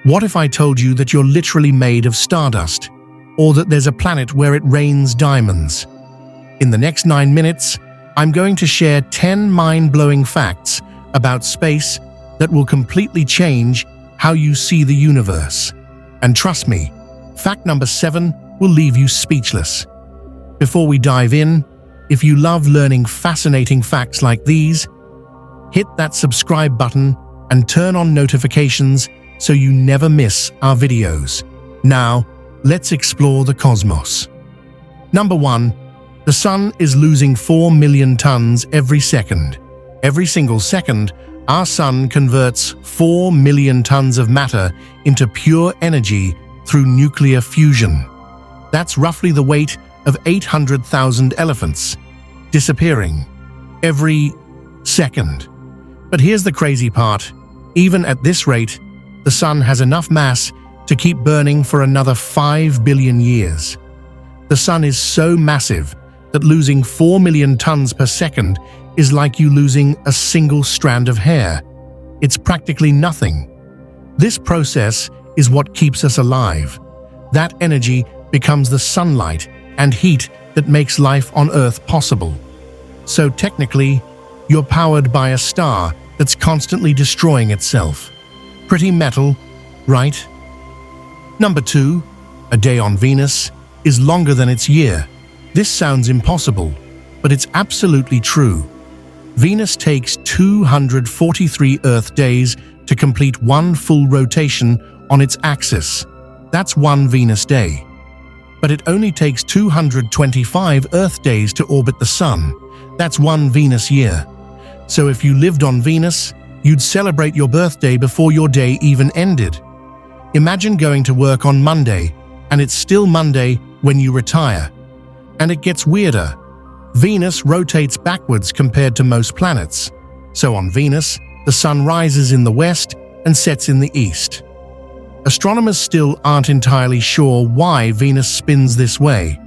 What if I told you that you're literally made of stardust, or that there's a planet where it rains diamonds? In the next 9 minutes, I'm going to share 10 mind-blowing facts about space that will completely change how you see the universe. And trust me, fact number 7 will leave you speechless. Before we dive in, if you love learning fascinating facts like these, hit that subscribe button and turn on notifications so you never miss our videos. Now, let's explore the cosmos. Number 1. The Sun is losing 4 million tons every second. Every single second, our Sun converts 4 million tons of matter into pure energy through nuclear fusion. That's roughly the weight of 800,000 elephants, disappearing every second. But here's the crazy part. Even at this rate, the Sun has enough mass to keep burning for another 5 billion years. The Sun is so massive that losing 4 million tons per second is like you losing a single strand of hair. It's practically nothing. This process is what keeps us alive. That energy becomes the sunlight and heat that makes life on Earth possible. So technically, you're powered by a star that's constantly destroying itself. Pretty metal, right? Number 2. A day on Venus is longer than its year. This sounds impossible, but it's absolutely true. Venus takes 243 Earth days to complete one full rotation on its axis. That's one Venus day. But it only takes 225 Earth days to orbit the Sun. That's one Venus year. So if you lived on Venus, you'd celebrate your birthday before your day even ended. Imagine going to work on Monday, and it's still Monday when you retire. And it gets weirder. Venus rotates backwards compared to most planets. So on Venus, the Sun rises in the west and sets in the east. Astronomers still aren't entirely sure why Venus spins this way,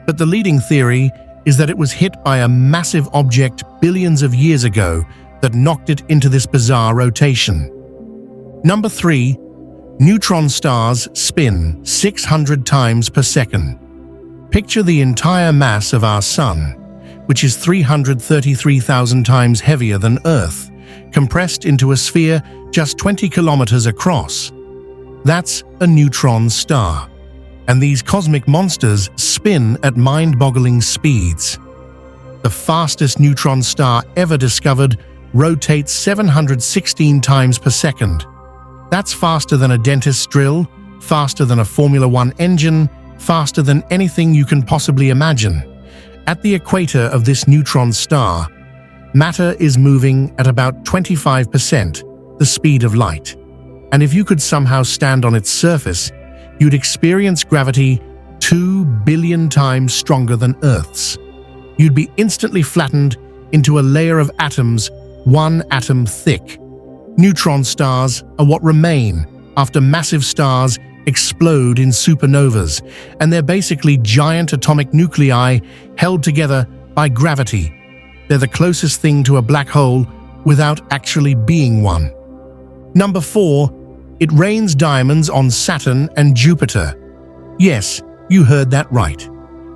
but the leading theory is that it was hit by a massive object billions of years ago that knocked it into this bizarre rotation. Number 3. Neutron stars spin 600 times per second. Picture the entire mass of our Sun, which is 333,000 times heavier than Earth, compressed into a sphere just 20 kilometers across. That's a neutron star. And these cosmic monsters spin at mind-boggling speeds. The fastest neutron star ever discovered rotates 716 times per second. That's faster than a dentist's drill, faster than a Formula One engine, faster than anything you can possibly imagine. At the equator of this neutron star, matter is moving at about 25% the speed of light. And if you could somehow stand on its surface, you'd experience gravity 2 billion times stronger than Earth's. You'd be instantly flattened into a layer of atoms 1 atom thick. Neutron stars are what remain after massive stars explode in supernovas, and they're basically giant atomic nuclei held together by gravity. They're the closest thing to a black hole without actually being one. Number 4. It rains diamonds on Saturn and Jupiter. Yes, you heard that right.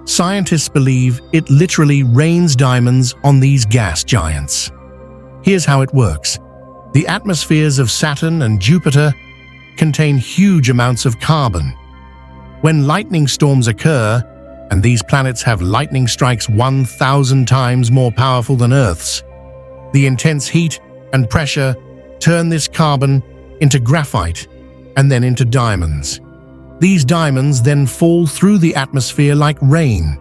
Scientists believe it literally rains diamonds on these gas giants. Here's how it works. The atmospheres of Saturn and Jupiter contain huge amounts of carbon. When lightning storms occur, and these planets have lightning strikes 1,000 times more powerful than Earth's, the intense heat and pressure turn this carbon into graphite and then into diamonds. These diamonds then fall through the atmosphere like rain.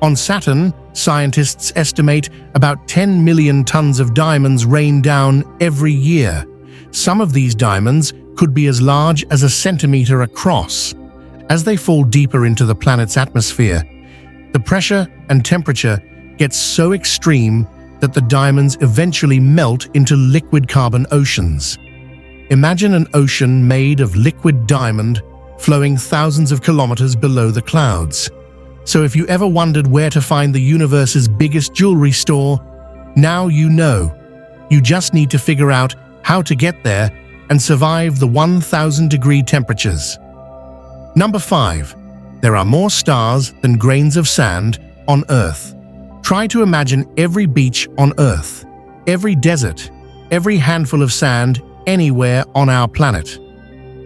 On Saturn, scientists estimate about 10 million tons of diamonds rain down every year. Some of these diamonds could be as large as a centimeter across. As they fall deeper into the planet's atmosphere, the pressure and temperature get so extreme that the diamonds eventually melt into liquid carbon oceans. Imagine an ocean made of liquid diamond flowing thousands of kilometers below the clouds. So if you ever wondered where to find the universe's biggest jewelry store, now you know. You just need to figure out how to get there and survive the 1,000-degree temperatures. Number 5. There are more stars than grains of sand on Earth. Try to imagine every beach on Earth, every desert, every handful of sand anywhere on our planet.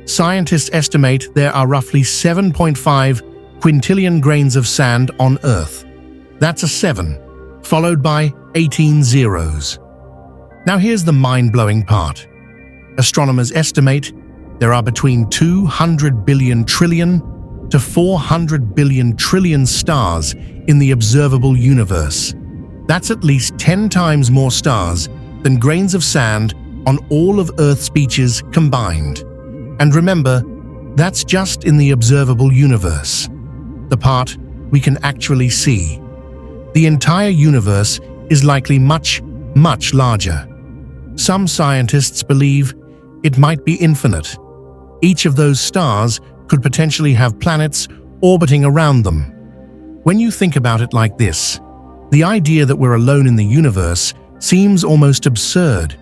Scientists estimate there are roughly 7.5 quintillion grains of sand on Earth. That's a 7, followed by 18 zeros. Now here's the mind-blowing part. Astronomers estimate there are between 200 billion trillion to 400 billion trillion stars in the observable universe. That's at least 10 times more stars than grains of sand on all of Earth's beaches combined. And remember, that's just in the observable universe, the part we can actually see. The entire universe is likely much, much larger. Some scientists believe it might be infinite. Each of those stars could potentially have planets orbiting around them. When you think about it like this, the idea that we're alone in the universe seems almost absurd.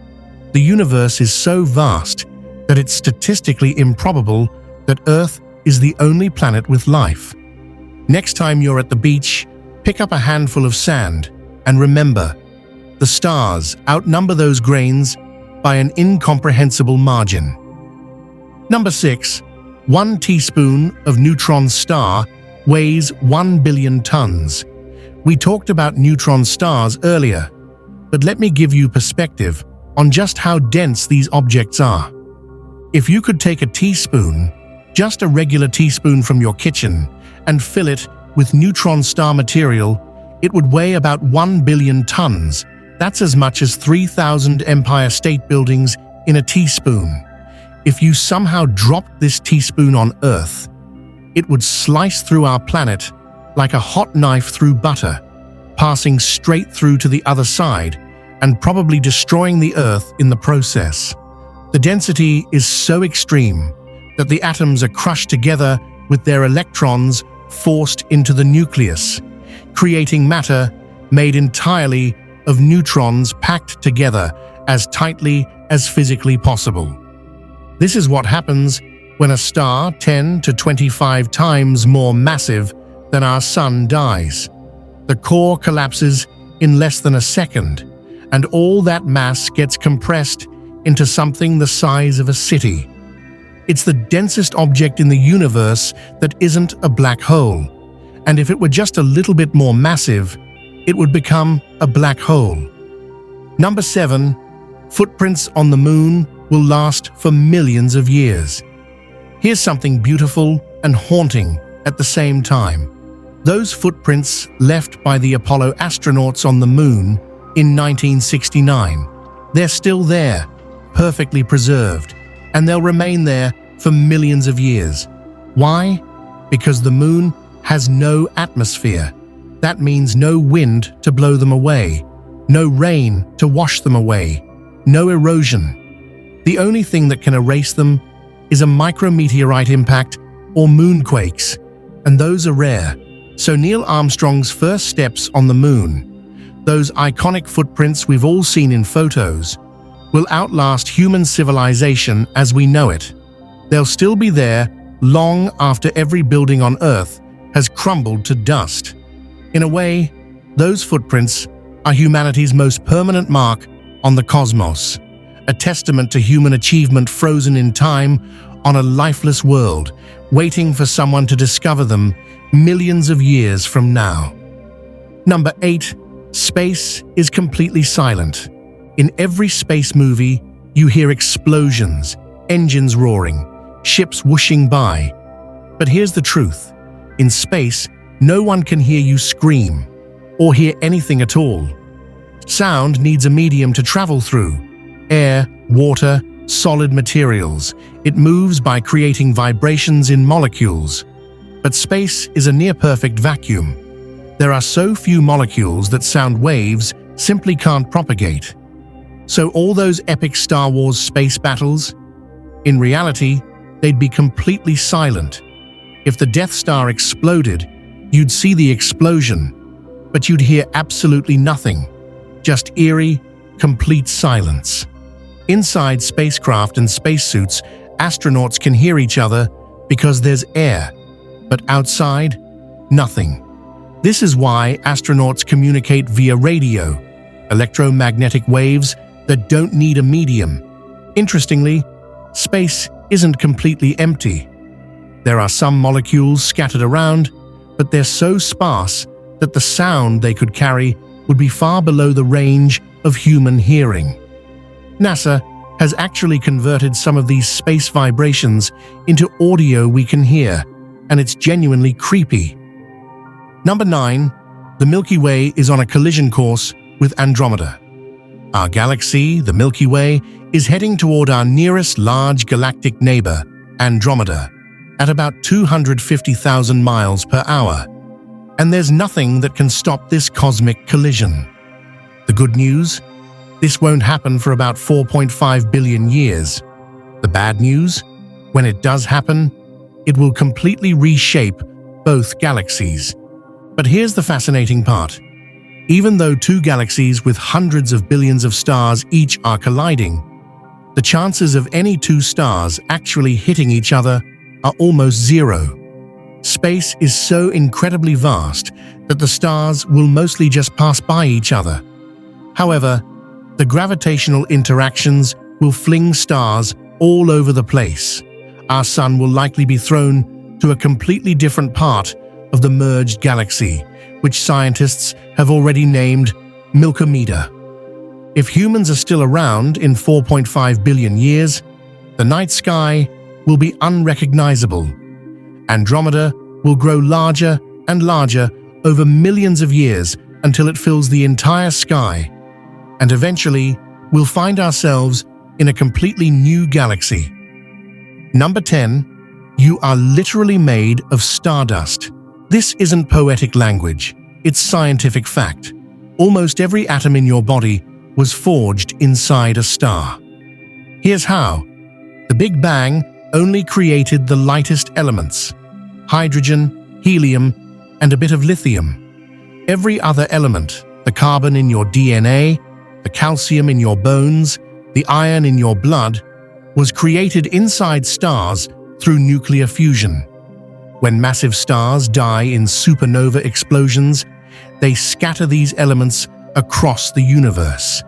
The universe is so vast that it's statistically improbable that Earth is the only planet with life. Next time you're at the beach, pick up a handful of sand and remember, the stars outnumber those grains by an incomprehensible margin. Number 6. 1 teaspoon of Neutron star weighs 1 billion tons. We talked about neutron stars earlier, but let me give you perspective on just how dense these objects are. If you could take a teaspoon, just a regular teaspoon from your kitchen, and fill it with neutron star material, it would weigh about 1 billion tons. That's as much as 3,000 Empire State Buildings in a teaspoon. If you somehow dropped this teaspoon on Earth, it would slice through our planet like a hot knife through butter, passing straight through to the other side and probably destroying the Earth in the process. The density is so extreme that the atoms are crushed together with their electrons forced into the nucleus, creating matter made entirely of neutrons packed together as tightly as physically possible. This is what happens when a star 10 to 25 times more massive than our Sun dies. The core collapses in less than a second, and all that mass gets compressed into something the size of a city. It's the densest object in the universe that isn't a black hole, and if it were just a little bit more massive, it would become a black hole. Number 7. Footprints on the moon will last for millions of years. Here's something beautiful and haunting at the same time. Those footprints left by the Apollo astronauts on the moon in 1969, they're still there, perfectly preserved, and they'll remain there for millions of years. Why? Because the moon has no atmosphere. That means no wind to blow them away, no rain to wash them away, no erosion. The only thing that can erase them is a micrometeorite impact or moonquakes, and those are rare. So Neil Armstrong's first steps on the moon, those iconic footprints we've all seen in photos, will outlast human civilization as we know it. They'll still be there long after every building on Earth has crumbled to dust. In a way, those footprints are humanity's most permanent mark on the cosmos, a testament to human achievement frozen in time on a lifeless world, waiting for someone to discover them millions of years from now. Number 8. Space is completely silent. In every space movie, you hear explosions, engines roaring, ships whooshing by. But here's the truth. In space, no one can hear you scream or hear anything at all. Sound needs a medium to travel through: air, water, solid materials. It moves by creating vibrations in molecules. But space is a near-perfect vacuum. There are so few molecules that sound waves simply can't propagate. So all those epic Star Wars space battles? In reality, they'd be completely silent. If the Death Star exploded, you'd see the explosion, but you'd hear absolutely nothing. Just eerie, complete silence. Inside spacecraft and spacesuits, astronauts can hear each other because there's air, but outside, nothing. This is why astronauts communicate via radio, electromagnetic waves that don't need a medium. Interestingly, space isn't completely empty. There are some molecules scattered around, but they're so sparse that the sound they could carry would be far below the range of human hearing. NASA has actually converted some of these space vibrations into audio we can hear, and it's genuinely creepy. Number 9. The Milky Way is on a collision course with Andromeda. Our galaxy, the Milky Way, is heading toward our nearest large galactic neighbor, Andromeda, at about 250,000 miles per hour. And there's nothing that can stop this cosmic collision. The good news? This won't happen for about 4.5 billion years. The bad news? When it does happen, it will completely reshape both galaxies. But here's the fascinating part. Even though two galaxies with hundreds of billions of stars each are colliding, the chances of any two stars actually hitting each other are almost zero. Space is so incredibly vast that the stars will mostly just pass by each other. However, the gravitational interactions will fling stars all over the place. Our sun will likely be thrown to a completely different part of the merged galaxy, which scientists have already named Milkomeda. If humans are still around in 4.5 billion years, the night sky will be unrecognizable. Andromeda will grow larger and larger over millions of years until it fills the entire sky, and eventually we'll find ourselves in a completely new galaxy. Number 10. You are literally made of stardust. This isn't poetic language, it's scientific fact. Almost every atom in your body was forged inside a star. Here's how. The Big Bang only created the lightest elements: hydrogen, helium, and a bit of lithium. Every other element, the carbon in your DNA, the calcium in your bones, the iron in your blood, was created inside stars through nuclear fusion. When massive stars die in supernova explosions, they scatter these elements across the universe.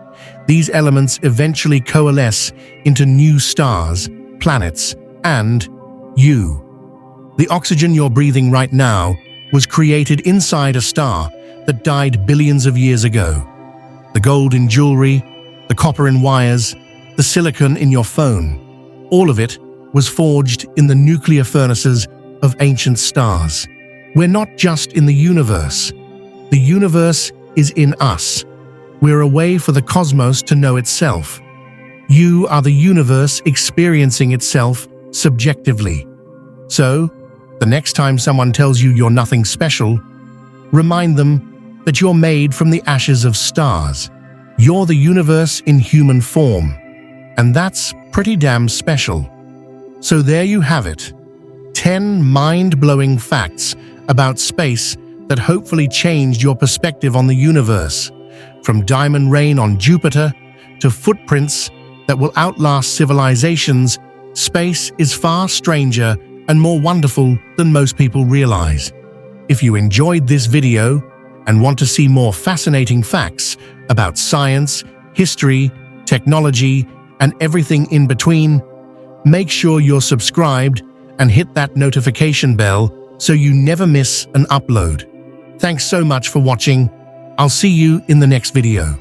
These elements eventually coalesce into new stars, planets, and you. The oxygen you're breathing right now was created inside a star that died billions of years ago. The gold in jewelry, the copper in wires, the silicon in your phone, all of it was forged in the nuclear furnaces of ancient stars. We're not just in the universe. The universe is in us. We're a way for the cosmos to know itself. You are the universe experiencing itself subjectively. So, the next time someone tells you you're nothing special, remind them that you're made from the ashes of stars. You're the universe in human form, and that's pretty damn special. So there you have it. 10 mind-blowing facts about space that hopefully changed your perspective on the universe. From diamond rain on Jupiter to footprints that will outlast civilizations, space is far stranger and more wonderful than most people realize. If you enjoyed this video and want to see more fascinating facts about science, history, technology, and everything in between, make sure you're subscribed and hit that notification bell so you never miss an upload. Thanks so much for watching. I'll see you in the next video.